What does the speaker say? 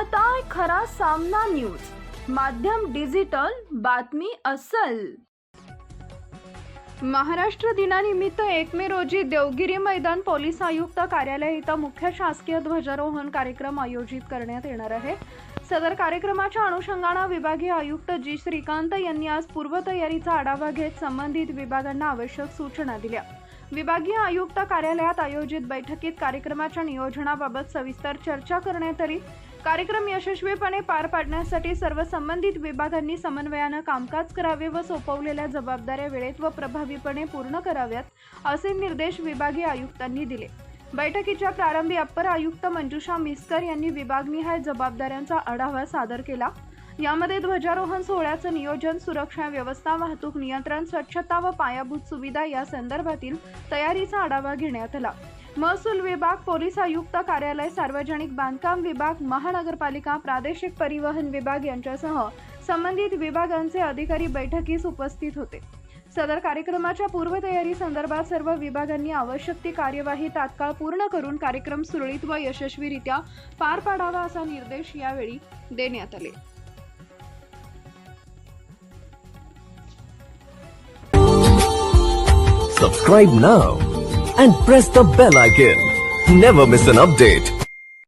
पाहताय खरा सामना न्यूज, माध्यम डिजिटल, बातमी अस्सल। महाराष्ट्र दिनानिमित्त 1 मे रोजी देवगिरी मैदान पोलीस आयुक्त कार्यालय इथं मुख्य शासकीय ध्वजारोहण कार्यक्रम आयोजित करण्यात येणार आहे। सदर कार्यक्रमाच्या अनुषंगाने विभागीय आयुक्त जी श्रीकांत यांनी आज पूर्वतयारीचा आढावा घेत संबंधित विभागांना आवश्यक सूचना दिल्या। विभागीय आयुक्त कार्यालयात आयोजित बैठकीत कार्यक्रमाच्या नियोजनाबाबत सविस्तर चर्चा करण्यात आली। कार्यक्रम यशस्वीपणे पार पाडण्यासाठी सर्व संबंधित विभागांनी समन्वयाने कामकाज करावे व सोपवलेल्या जबाबदाऱ्या वेळेत व प्रभावीपणे पूर्ण कराव्यात, असे निर्देश विभागीय आयुक्तांनी दिले। बैठकीच्या प्रारंभी अप्पर आयुक्त मंजुषा मिस्कर यांनी विभागनिहाय जबाबदाऱ्यांचा आढावा सादर केला। यामध्ये ध्वजारोहण सोहळ्याचे नियोजन, सुरक्षा व्यवस्था, वाहतूक नियंत्रण, स्वच्छता व पायाभूत सुविधा या संदर्भातील तयारीचा आढावा घेण्यात आला। महसूल विभाग, पोलीस आयुक्त कार्यालय, सार्वजनिक बांधकाम विभाग, महानगरपालिका, प्रादेशिक परिवहन विभाग यांच्यासह संबंधित विभागांचे अधिकारी बैठकीस उपस्थित होते। सदर कार्यक्रमाच्या पूर्वतयारी संदर्भात सर्व विभागांनी आवश्यक ती कार्यवाही तात्काळ पूर्ण करून कार्यक्रम सुरळीत व यशस्वीरित्या पार पाडावा असा निर्देश यावेळी देण्यात आले। Subscribe now and press the bell icon. Never miss an update.